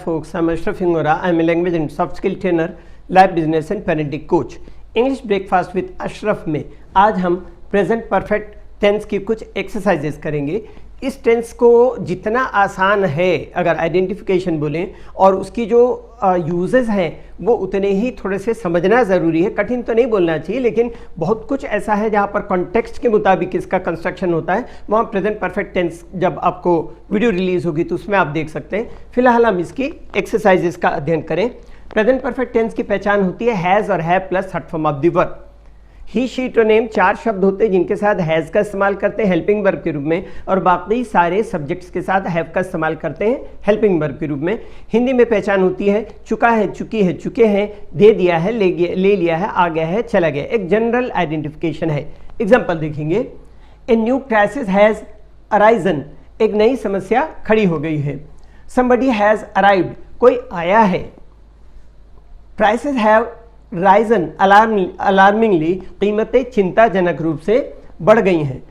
folks, I'm Ashraf Hingora. I'm a language and soft skill trainer, life business and parenting coach. English breakfast with Ashraf में आज हम present perfect tense की कुछ exercises करेंगे। इस tense को जितना आसान है अगर आइडेंटिफिकेशन बोलें और उसकी जो यूजेस हैं वो उतने ही थोड़े से समझना ज़रूरी है। कठिन तो नहीं बोलना चाहिए, लेकिन बहुत कुछ ऐसा है जहाँ पर कॉन्टेक्स्ट के मुताबिक इसका कंस्ट्रक्शन होता है। वहाँ प्रेजेंट परफेक्ट टेंस जब आपको वीडियो रिलीज़ होगी तो उसमें आप देख सकते हैं। फिलहाल हम इसकी एक्सरसाइजेस का अध्ययन करें। प्रेजेंट परफेक्ट टेंस की पहचान होती है हैज़ और have plus third form of the verb. He she to name चार शब्द होते हैं जिनके साथ हैज़ का इस्तेमाल करते हैं हेल्पिंग वर्ब के रूप में, और बाकी सारे सब्जेक्ट्स के साथ हैव का इस्तेमाल करते हैं हेल्पिंग वर्ब के रूप में। हिंदी में पहचान होती है चुका है, चुकी है, चुके हैं, दे दिया है, ले लिया है, आ गया है, चला गया। एक जनरल आइडेंटिफिकेशन है। एग्जाम्पल देखेंगे। A new crisis has arisen, एक नई समस्या खड़ी हो गई है। समबडी हैज़ अराइव्ड, कोई आया है। प्राइसेस हैव राइजन अलार्मिंगली, कीमतें चिंताजनक रूप से बढ़ गई हैं।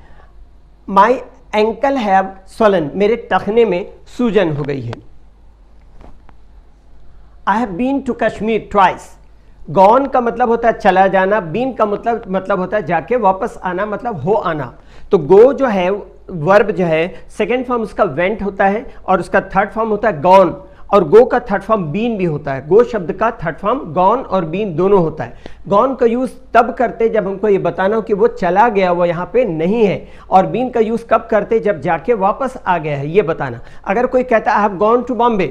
माई एंकल हैव स्वलन, मेरे टखने में सूजन हो गई है। I have been to Kashmir twice. Gone का मतलब होता है चला जाना, बीन का मतलब होता है जाके वापस आना, मतलब हो आना। तो गो जो है वर्ब जो है सेकेंड फॉर्म उसका वेंट होता है और उसका थर्ड फॉर्म होता है गॉन, और गो का थर्ड फॉर्म बीन भी होता है। गो शब्द का थर्ड फॉर्म गॉन और बीन दोनों होता है। गॉन का यूज तब करते जब हमको ये बताना हो कि वो चला गया, वो यहाँ पे नहीं है, और बीन का यूज कब करते जब जाके वापस आ गया है, ये बताना। अगर कोई कहता है I have gone to Bombay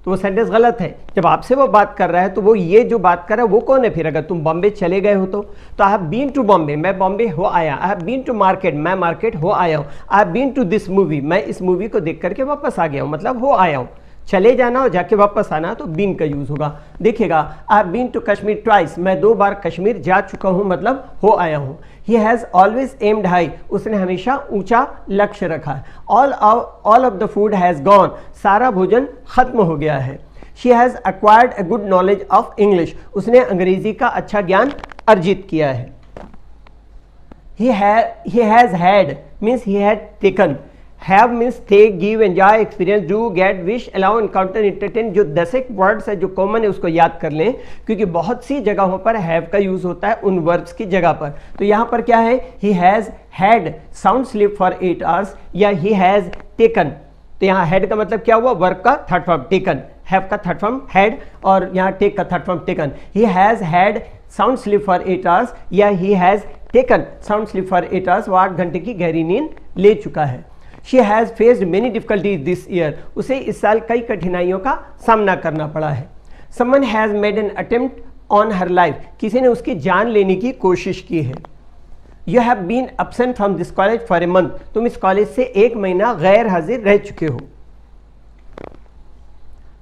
तो वो सेंटेंस गलत है। जब आपसे वो बात कर रहा है तो वो ये जो बात कर रहा है वो कौन है फिर? अगर तुम बॉम्बे चले गए हो तो I have been to Bombay, मैं बॉम्बे हो आया। I have been to market, मैं मार्केट हो आया हूँ। I have been to this movie, मैं इस मूवी को देख करके वापस आ गया हूँ, मतलब हो आया हूँ। चले जाना और जाके वापस आना तो बीन का यूज होगा। देखिएगा, I have been to Kashmir twice, मैं 2 बार कश्मीर जा चुका हूं, मतलब हो आया हूं। He has always aimed high, उसने हमेशा ऊंचा लक्ष्य रखा है। All of the food has gone, सारा भोजन खत्म हो गया है। She has acquired a good knowledge of English, उसने अंग्रेजी का अच्छा ज्ञान अर्जित किया है। he has had means he had taken, have means take, give, enjoy, experience, do, get, wish, allow, encounter, entertain। जो 10 वर्ड्स है जो कॉमन है उसको याद कर लें, क्योंकि बहुत सी जगहों पर हैव का यूज होता है उन वर्ब्स की जगह पर। तो यहाँ पर क्या है? he has had sound sleep for 8 hours या he has taken। तो यहाँ had का मतलब क्या हुआ? वर्ब का थर्ड फॉर्म taken, have का थर्ड फॉर्म had और यहाँ take का third form taken। he has had sound sleep for 8 hours या he has taken sound sleep for 8 hours, वो 8 घंटे की गहरी नींद ले चुका है। She has faced many difficulties this year, उसे इस साल कई कठिनाइयों का सामना करना पड़ा है। Someone has made an attempt on her life, किसी ने उसकी जान लेने की कोशिश की है। You have been absent from this college for a month, तुम इस कॉलेज से 1 महीना गैर हाजिर रह चुके हो।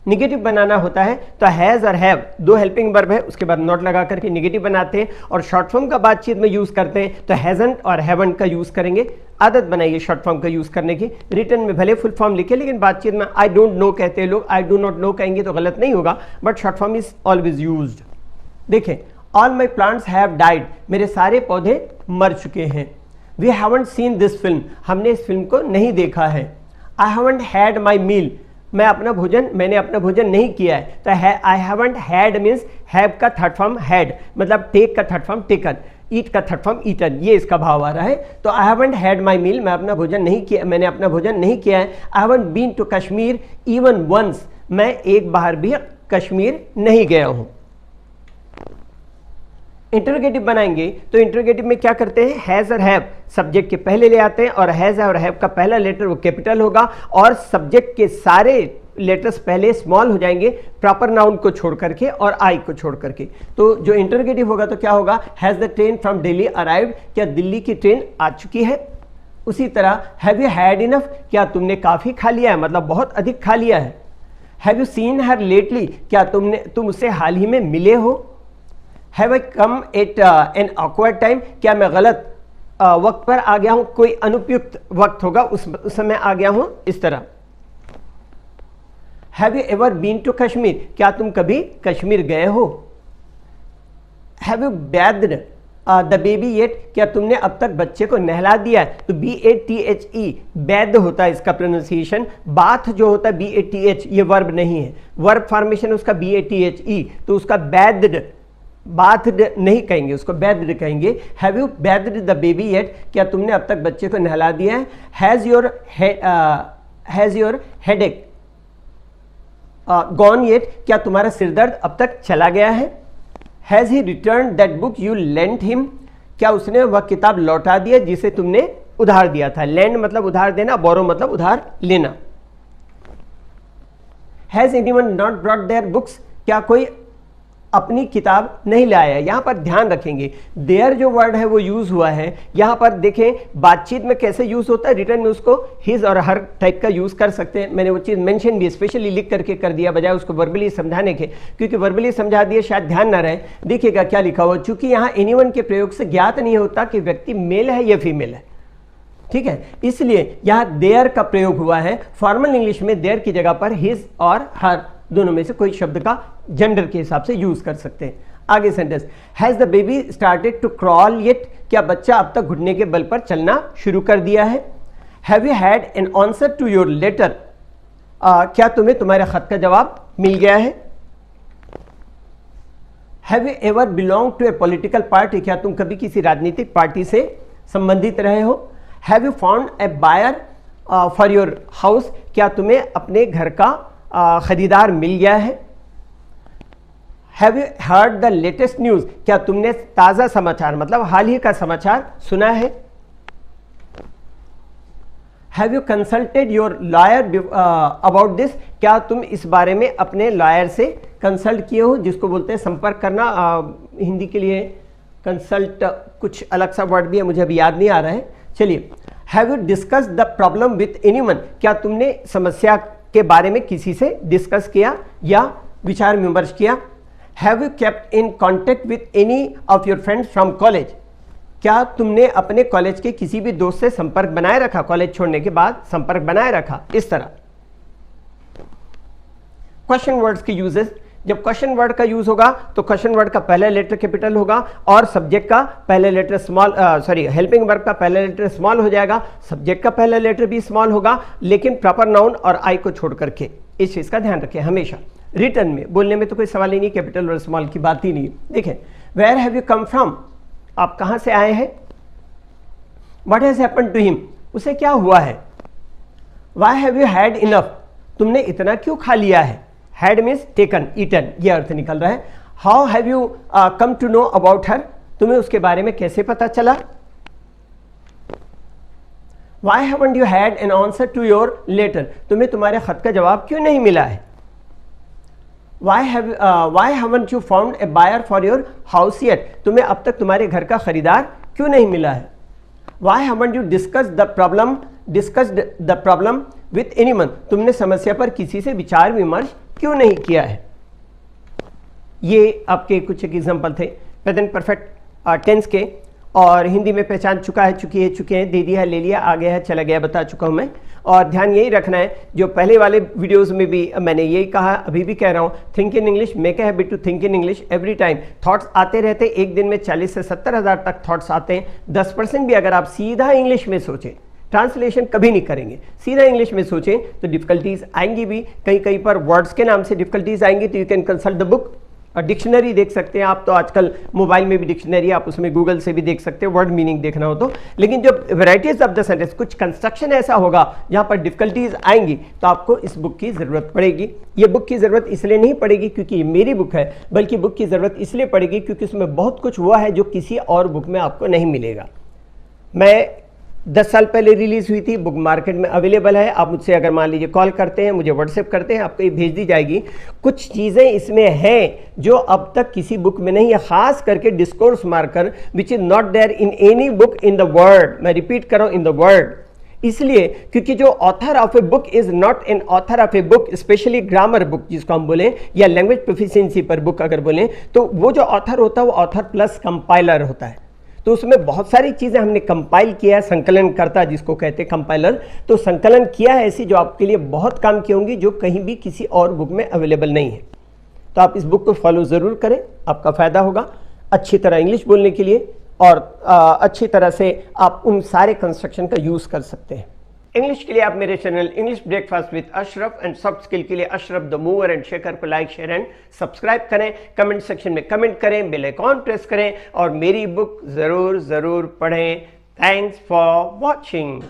निगेटिव बनाना होता है तो हैज़ और हैव, 2 हेल्पिंग वर्ब है, उसके बाद नॉट लगा करके निगेटिव बनाते हैं। और शॉर्ट फॉर्म का बातचीत में यूज करते हैं तो हैजंट और हैवंट का यूज करेंगे। आदत बनाइए शॉर्ट फॉर्म का यूज करने की। रिटर्न में भले फुल फॉर्म लिखे, लेकिन बातचीत में आई डोंट नो कहते हैं लोग, आई डू नॉट नो कहेंगे तो गलत नहीं होगा, but short form is always used. देखें, all my plants have died, मेरे सारे पौधे मर चुके हैं। We haven't seen this film, हमने इस फिल्म को नहीं देखा है। आई हैवंट हैड माई मील, मैंने अपना भोजन नहीं किया है। तो I haven't had means have का थर्ड फॉर्म हैड, मतलब टेक का थर्ड फॉर्म टेकन, ईट का थर्ड फॉर्म ईटन, ये इसका भाव आ रहा है। तो आई हैवंट हैड माई मील, मैंने अपना भोजन नहीं किया है। I haven't been to Kashmir even once, मैं एक बार भी कश्मीर नहीं गया हूं। इंटरोगेटिव बनाएंगे तो इंटरोगेटिव में क्या करते हैं? हैज़ और हैव सब्जेक्ट के पहले ले आते हैं, और हैज़ और हैव का पहला लेटर वो कैपिटल होगा और सब्जेक्ट के सारे लेटर्स पहले स्मॉल हो जाएंगे, प्रॉपर नाउन को छोड़ करके और आई को छोड़ करके। तो जो इंटरोगेटिव होगा तो क्या होगा? Has the train from Delhi arrived, क्या दिल्ली की ट्रेन आ चुकी है? उसी तरह हैव यू हैड इनफ, क्या तुमने काफ़ी खा लिया है, मतलब बहुत अधिक खा लिया है। Have you seen her lately, क्या तुम उससे हाल ही में मिले हो। Have I come at an awkward time, क्या मैं गलत वक्त पर आ गया हूं, कोई अनुपयुक्त वक्त होगा उस समय आ गया हूं, इस तरह। Have you ever been to Kashmir, क्या तुम कभी कश्मीर गए हो। Have you bathed the baby yet, क्या तुमने अब तक बच्चे को नहला दिया है? तो BATHE बैद होता है इसका प्रोनाउंसिएशन। बाथ जो होता है BATH, ये वर्ब नहीं है, वर्ब फॉर्मेशन उसका BATHE, तो उसका बैद्ड, बाथड नहीं कहेंगे, उसको बैद्ड कहेंगे। Have you bathed the baby yet, क्या तुमने अब तक बच्चे को नहला दिया है? Has your headache gone yet, क्या तुम्हारा सिरदर्द अब तक चला गया है? Has he return that book you lent him, क्या उसने वह किताब लौटा दिया जिसे तुमने उधार दिया था? लैंड मतलब उधार देना, बोरो मतलब उधार लेना। Has anyone not brought their books, क्या कोई अपनी किताब नहीं लाया? यहां पर ध्यान रखेंगे देयर जो वर्ड है वो यूज हुआ है। यहां पर देखें बातचीत में कैसे यूज होता है, रिटर्न में उसको हिज और हर टाइप का यूज कर सकते हैं। मैंने वो चीज मेंशन भी स्पेशली लिख करके कर दिया बजाय उसको वर्बली समझाने के, क्योंकि वर्बली समझा दिए शायद ध्यान ना रहे। देखिएगा क्या लिखा हुआ, चूंकि यहां एनीवन के प्रयोग से ज्ञात नहीं होता कि व्यक्ति मेल है या फीमेल है, ठीक है, इसलिए यहां देयर का प्रयोग हुआ है। फॉर्मल इंग्लिश में देयर की जगह पर हिज और हर दोनों में से कोई शब्द का जेंडर के हिसाब से यूज कर सकते हैं। आगे sentence, has the baby started to crawl yet, क्या बच्चा अब तक घुटने के बल पर चलना शुरू कर दिया है? Have you had an answer to your letter, क्या तुम्हें तुम्हारे खत का जवाब मिल गया है? Have you ever belong to a political party, क्या तुम कभी किसी राजनीतिक पार्टी से संबंधित रहे हो? Have you found a buyer for your house, क्या तुम्हें अपने घर का खरीदार मिल गया है? Have you heard the latest news, क्या तुमने ताजा समाचार मतलब हाल ही का समाचार सुना है? Have you consulted your lawyer about this, क्या तुम इस बारे में अपने लॉयर से कंसल्ट किए हो, जिसको बोलते हैं संपर्क करना। हिंदी के लिए कंसल्ट कुछ अलग सा वर्ड भी है, मुझे अभी याद नहीं आ रहा है। चलिए, have you discuss the problem with anyone, क्या तुमने समस्या के बारे में किसी से डिस्कस किया या विचार विमर्श किया? Have you kept in contact with any of your friends from college, क्या तुमने अपने कॉलेज के किसी भी दोस्त से संपर्क बनाए रखा, कॉलेज छोड़ने के बाद संपर्क बनाए रखा? इस तरह क्वेश्चन वर्ड्स के यूजेस, जब क्वेश्चन वर्ड का यूज होगा तो क्वेश्चन वर्ड का पहला लेटर कैपिटल होगा और सब्जेक्ट का पहला लेटर स्मॉल, हेल्पिंग वर्ब का पहला लेटर स्मॉल हो जाएगा, सब्जेक्ट का पहला लेटर भी स्मॉल होगा, लेकिन प्रॉपर नाउन और आई को छोड़ करके। इस चीज का ध्यान रखें हमेशा। रिटर्न में बोलने में तो कोई सवाल ही नहीं, कैपिटल और स्मॉल की बात ही नहीं। देखें, where have you come from, आप कहां से आए हैं? What has happened to him, उसे क्या हुआ है? Why have you had enough, तुमने इतना क्यों खा लिया है? हैड मीन्स टेकन, ईटन, ये अर्थ निकल रहा है। How have you come to know about her, तुम्हें उसके बारे में कैसे पता चला? Why haven't you had an answer to your letter, तुम्हें तुम्हारे खत का जवाब क्यों नहीं मिला है? Why haven't you found a buyer for your house yet, तुम्हें अब तक तुम्हारे घर का खरीदार क्यों नहीं मिला है? Why haven't you discussed the problem with anyone, तुमने समस्या पर किसी से विचार विमर्श क्यों नहीं किया है? ये आपके कुछ एक एग्जाम्पल थे प्रेजेंट परफेक्ट टेंस के, और हिंदी में पहचान चुका है, चुके हैं, दे दिया है, ले लिया, आ गया है, चला गया, बता चुका हूं मैं। और ध्यान यही रखना है, जो पहले वाले वीडियोस में भी मैंने यही कहा, अभी भी कह रहा हूं, think in English, make a habit to think in English every time. Thoughts आते रहते, एक दिन में 40 से 70 हज़ार तक थॉट्स आते हैं। 10% भी अगर आप सीधा इंग्लिश में सोचें, ट्रांसलेशन कभी नहीं करेंगे, सीधा इंग्लिश में सोचें, तो डिफिकल्टीज आएंगी भी, कहीं पर वर्ड्स के नाम से डिफिकल्टीज आएंगी, तो you can consult the book. और डिक्शनरी देख सकते हैं आप, तो आजकल मोबाइल में भी डिक्शनरी, आप उसमें गूगल से भी देख सकते हैं वर्ड मीनिंग देखना हो तो। लेकिन जो वैराइटीज ऑफ द सेंटेंस, कुछ कंस्ट्रक्शन ऐसा होगा जहां पर डिफिकल्टीज आएंगी, तो आपको इस बुक की जरूरत पड़ेगी। ये बुक की जरूरत इसलिए नहीं पड़ेगी क्योंकि ये मेरी बुक है, बल्कि बुक की जरूरत इसलिए पड़ेगी क्योंकि उसमें बहुत कुछ हुआ है जो किसी और बुक में आपको नहीं मिलेगा। मैं 10 साल पहले रिलीज हुई थी, बुक मार्केट में अवेलेबल है। आप मुझसे अगर मान लीजिए कॉल करते हैं, मुझे व्हाट्सएप करते हैं, आपको ये भेज दी जाएगी। कुछ चीज़ें इसमें हैं जो अब तक किसी बुक में नहीं है, खास करके discourse marker which is not there in any book in the world. मैं रिपीट कर रहा हूं, इन द वर्ल्ड, इसलिए क्योंकि जो author of a book is not an author of a book, specially grammar book जिसको हम बोलें, या लैंग्वेज प्रोफिशिएंसी पर बुक अगर बोलें, तो वो जो ऑथर होता है वो ऑथर प्लस कंपाइलर होता है। तो उसमें बहुत सारी चीज़ें हमने कंपाइल किया है, संकलन करता जिसको कहते हैं कंपाइलर, तो संकलन किया है ऐसी जो आपके लिए बहुत काम की होंगी, जो कहीं भी किसी और बुक में अवेलेबल नहीं है। तो आप इस बुक को फॉलो ज़रूर करें, आपका फ़ायदा होगा अच्छी तरह इंग्लिश बोलने के लिए। और अच्छी तरह से आप उन सारे कंस्ट्रक्शन का यूज कर सकते हैं। इंग्लिश के लिए आप मेरे channel English breakfast with Ashraf and soft skill के लिए Ashraf the mover and shaker को लाइक शेयर एंड सब्सक्राइब करें, कमेंट सेक्शन में कमेंट करें, बेल आइकॉन प्रेस करें और मेरी बुक जरूर पढ़ें। Thanks for watching.